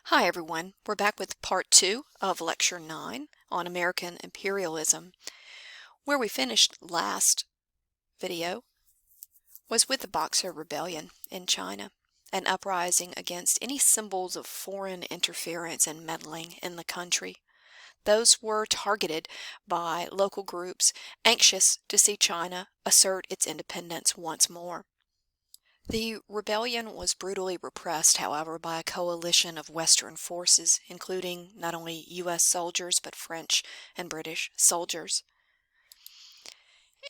Hi everyone, we're back with part 2 of Lecture 9 on American Imperialism. Where we finished last video was with the Boxer Rebellion in China, an uprising against any symbols of foreign interference and meddling in the country. Those were targeted by local groups anxious to see China assert its independence once more. The rebellion was brutally repressed, however, by a coalition of Western forces, including not only U.S. soldiers but French and British soldiers.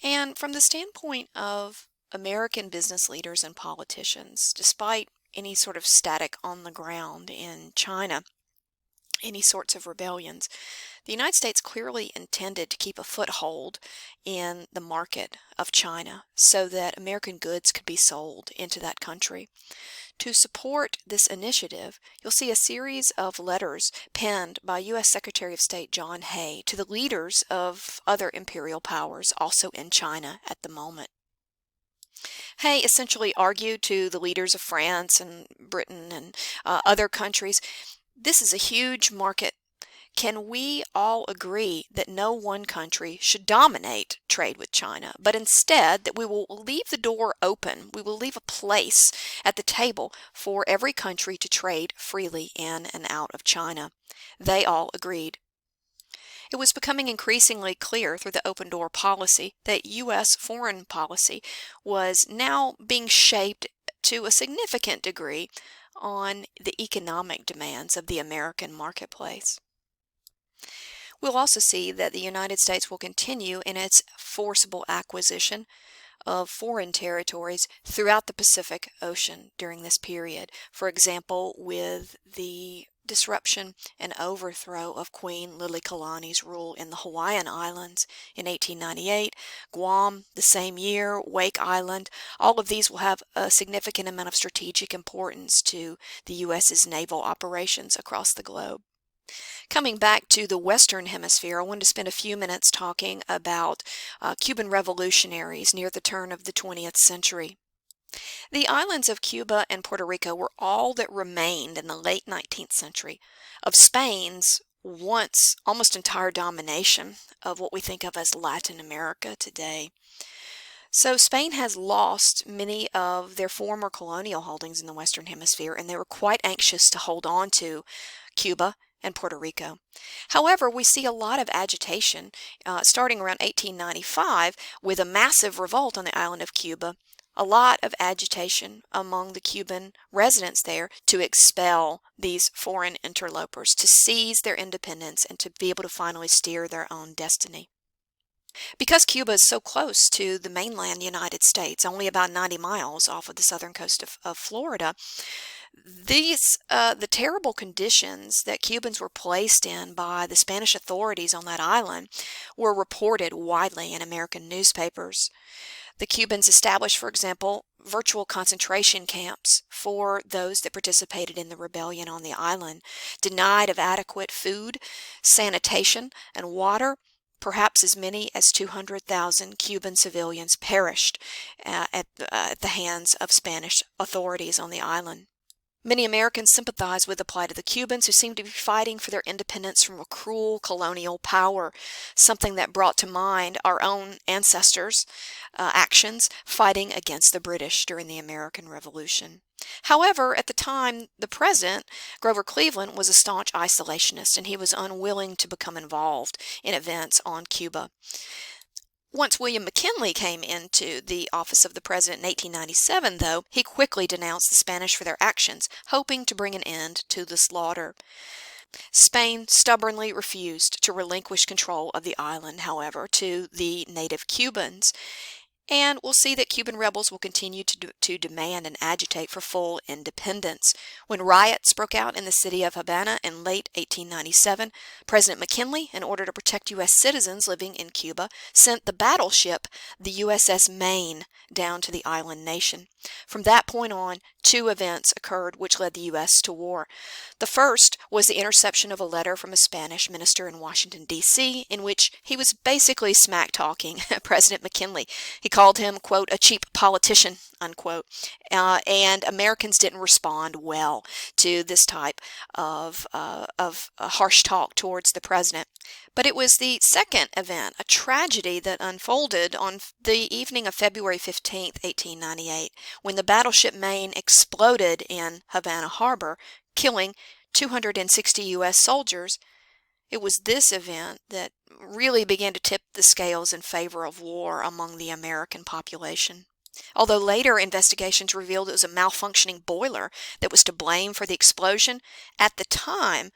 And from the standpoint of American business leaders and politicians, despite any sort of static on the ground in China, any sorts of rebellions, the United States clearly intended to keep a foothold in the market of China so that American goods could be sold into that country. To support this initiative, you'll see a series of letters penned by U.S. Secretary of State John Hay to the leaders of other imperial powers also in China at the moment. Hay essentially argued to the leaders of France and Britain and other countries, this is a huge market. Can we all agree that no one country should dominate trade with China, but instead that we will leave the door open, we will leave a place at the table for every country to trade freely in and out of China? They all agreed. It was becoming increasingly clear through the open door policy that U.S. foreign policy was now being shaped to a significant degree on the economic demands of the American marketplace. We'll also see that the United States will continue in its forcible acquisition of foreign territories throughout the Pacific Ocean during this period. For example, with the disruption and overthrow of Queen Liliuokalani's rule in the Hawaiian Islands in 1898, Guam the same year, Wake Island, all of these will have a significant amount of strategic importance to the U.S.'s naval operations across the globe. Coming back to the Western Hemisphere, I wanted to spend a few minutes talking about Cuban revolutionaries near the turn of the 20th century. The islands of Cuba and Puerto Rico were all that remained in the late 19th century of Spain's once almost entire domination of what we think of as Latin America today. So Spain has lost many of their former colonial holdings in the Western Hemisphere, and they were quite anxious to hold on to Cuba and Puerto Rico. However, we see a lot of agitation starting around 1895 with a massive revolt on the island of Cuba, a lot of agitation among the Cuban residents there to expel these foreign interlopers, to seize their independence, and to be able to finally steer their own destiny. Because Cuba is so close to the mainland United States, only about 90 miles off of the southern coast of Florida, the terrible conditions that Cubans were placed in by the Spanish authorities on that island were reported widely in American newspapers. The Cubans established, for example, virtual concentration camps for those that participated in the rebellion on the island, denied of adequate food, sanitation, and water. Perhaps as many as 200,000 Cuban civilians perished at the hands of Spanish authorities on the island. Many Americans sympathize with the plight of the Cubans, who seem to be fighting for their independence from a cruel colonial power, something that brought to mind our own ancestors' actions fighting against the British during the American Revolution. However, at the time, the president, Grover Cleveland, was a staunch isolationist, and he was unwilling to become involved in events on Cuba. Once William McKinley came into the office of the president in 1897, though, he quickly denounced the Spanish for their actions, hoping to bring an end to the slaughter. Spain stubbornly refused to relinquish control of the island, however, to the native Cubans. And we'll see that Cuban rebels will continue to demand and agitate for full independence. When riots broke out in the city of Havana in late 1897, President McKinley, in order to protect U.S. citizens living in Cuba, sent the battleship, the USS Maine, down to the island nation. From that point on, two events occurred which led the U.S. to war. The first was the interception of a letter from a Spanish minister in Washington, D.C., in which he was basically smack-talking President McKinley. He called him, quote, a cheap politician, unquote. And Americans didn't respond well to this type of harsh talk towards the president. But it was the second event, a tragedy that unfolded on the evening of February 15th, 1898, when the battleship Maine exploded in Havana Harbor, killing 260 U.S. soldiers. It was this event that really began to tip the scales in favor of war among the American population. Although later investigations revealed it was a malfunctioning boiler that was to blame for the explosion, at the time,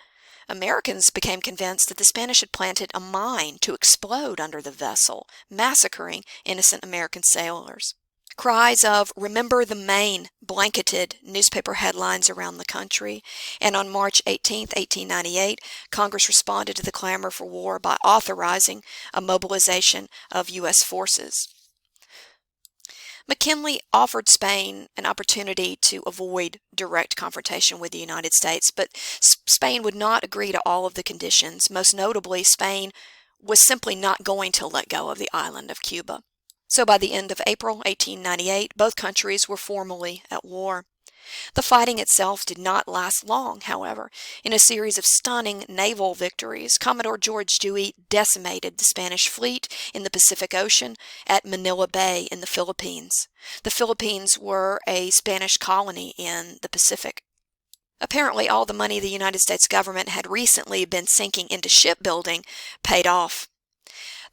Americans became convinced that the Spanish had planted a mine to explode under the vessel, massacring innocent American sailors. Cries of "Remember the Maine" blanketed newspaper headlines around the country, and on March 18, 1898, Congress responded to the clamor for war by authorizing a mobilization of U.S. forces. McKinley offered Spain an opportunity to avoid direct confrontation with the United States, but Spain would not agree to all of the conditions. Most notably, Spain was simply not going to let go of the island of Cuba. So by the end of April 1898, both countries were formally at war. The fighting itself did not last long, however. In a series of stunning naval victories, Commodore George Dewey decimated the Spanish fleet in the Pacific Ocean at Manila Bay in the Philippines. The Philippines were a Spanish colony in the Pacific. Apparently, all the money the United States government had recently been sinking into shipbuilding paid off.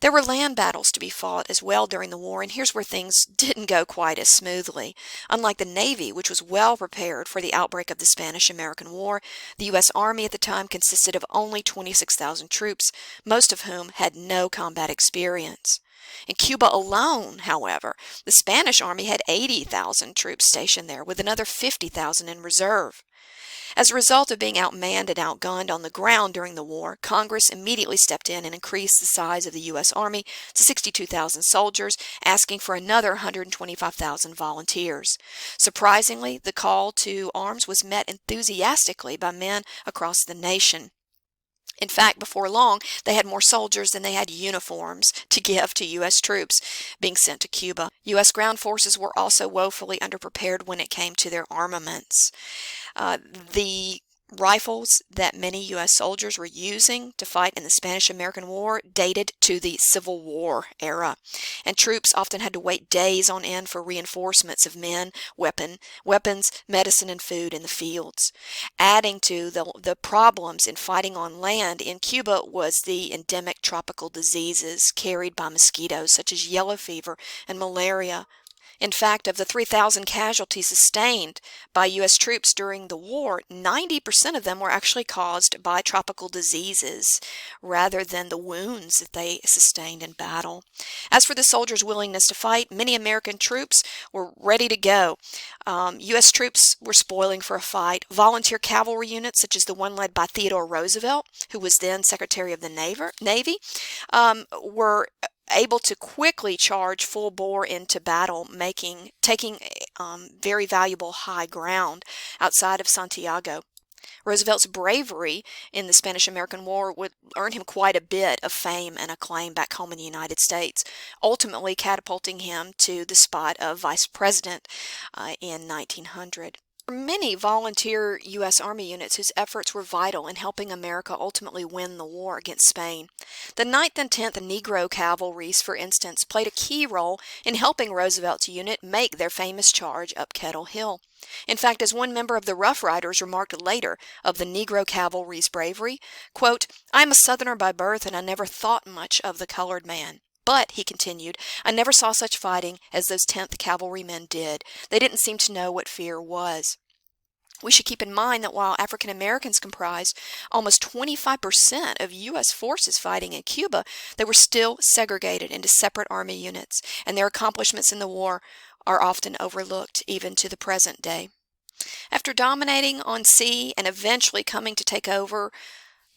There were land battles to be fought as well during the war, and here's where things didn't go quite as smoothly. Unlike the Navy, which was well prepared for the outbreak of the Spanish-American War, the U.S. Army at the time consisted of only 26,000 troops, most of whom had no combat experience. In Cuba alone, however, the Spanish Army had 80,000 troops stationed there, with another 50,000 in reserve. As a result of being outmanned and outgunned on the ground during the war, Congress immediately stepped in and increased the size of the U.S. Army to 62,000 soldiers, asking for another 125,000 volunteers. Surprisingly, the call to arms was met enthusiastically by men across the nation. In fact, before long, they had more soldiers than they had uniforms to give to U.S. troops being sent to Cuba. U.S. ground forces were also woefully underprepared when it came to their armaments. The rifles that many U.S. soldiers were using to fight in the Spanish-American War dated to the Civil War era, and troops often had to wait days on end for reinforcements of men, weapons, medicine, and food in the fields. Adding to the problems in fighting on land in Cuba was the endemic tropical diseases carried by mosquitoes such as yellow fever and malaria. In fact, of the 3,000 casualties sustained by U.S. troops during the war, 90% of them were actually caused by tropical diseases rather than the wounds that they sustained in battle. As for the soldiers' willingness to fight, many American troops were ready to go. U.S. troops were spoiling for a fight. Volunteer cavalry units, such as the one led by Theodore Roosevelt, who was then Secretary of the Navy, were able to quickly charge full bore into battle, taking very valuable high ground outside of Santiago. Roosevelt's bravery in the Spanish-American War would earn him quite a bit of fame and acclaim back home in the United States, ultimately catapulting him to the spot of vice president in 1900. Many volunteer U.S. Army units whose efforts were vital in helping America ultimately win the war against Spain. The 9th and 10th Negro Cavalries, for instance, played a key role in helping Roosevelt's unit make their famous charge up Kettle Hill. In fact, as one member of the Rough Riders remarked later of the Negro Cavalry's bravery, quote, "I am a Southerner by birth, and I never thought much of the colored man. But," he continued, "I never saw such fighting as those 10th Cavalrymen did. They didn't seem to know what fear was." We should keep in mind that while African Americans comprised almost 25% of U.S. forces fighting in Cuba, they were still segregated into separate army units, and their accomplishments in the war are often overlooked even to the present day. After dominating on sea and eventually coming to take over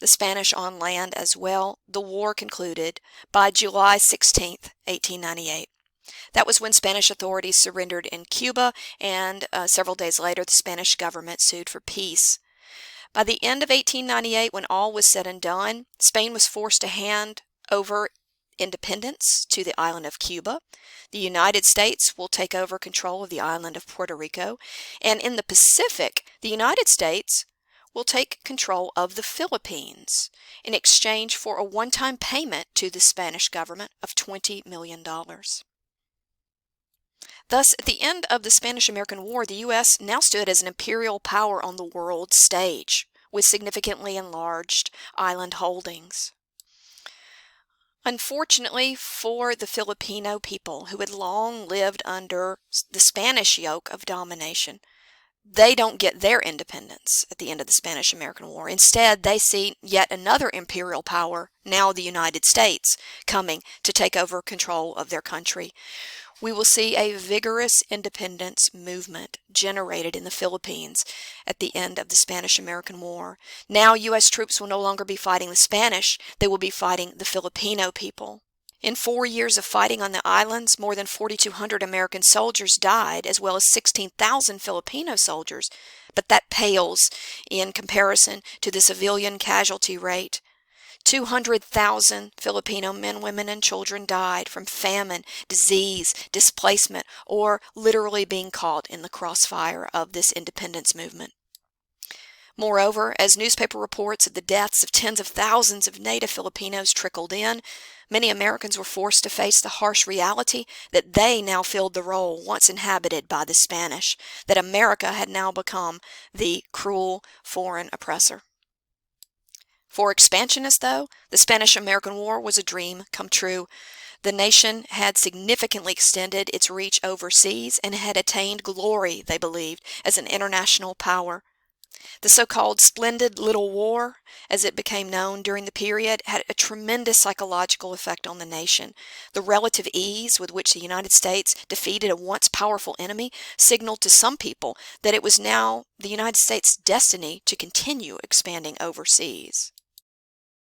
the Spanish on land as well, the war concluded by July 16, 1898. That was when Spanish authorities surrendered in Cuba, and several days later the Spanish government sued for peace. By the end of 1898, when all was said and done, Spain was forced to hand over independence to the island of Cuba. The United States will take over control of the island of Puerto Rico. And in the Pacific, the United States will take control of the Philippines in exchange for a one-time payment to the Spanish government of $20 million. Thus, at the end of the Spanish-American War, the U.S. now stood as an imperial power on the world stage, with significantly enlarged island holdings. Unfortunately for the Filipino people who had long lived under the Spanish yoke of domination, they don't get their independence at the end of the Spanish-American War. Instead, they see yet another imperial power, now the United States, coming to take over control of their country. We will see a vigorous independence movement generated in the Philippines at the end of the Spanish-American War. Now U.S. troops will no longer be fighting the Spanish, they will be fighting the Filipino people. In 4 years of fighting on the islands, more than 4,200 American soldiers died, as well as 16,000 Filipino soldiers, but that pales in comparison to the civilian casualty rate. 200,000 Filipino men, women, and children died from famine, disease, displacement, or literally being caught in the crossfire of this independence movement. Moreover, as newspaper reports of the deaths of tens of thousands of native Filipinos trickled in, many Americans were forced to face the harsh reality that they now filled the role once inhabited by the Spanish, that America had now become the cruel foreign oppressor. For expansionists, though, the Spanish-American War was a dream come true. The nation had significantly extended its reach overseas and had attained glory, they believed, as an international power. The so-called Splendid Little War, as it became known during the period, had a tremendous psychological effect on the nation. The relative ease with which the United States defeated a once powerful enemy signaled to some people that it was now the United States' destiny to continue expanding overseas.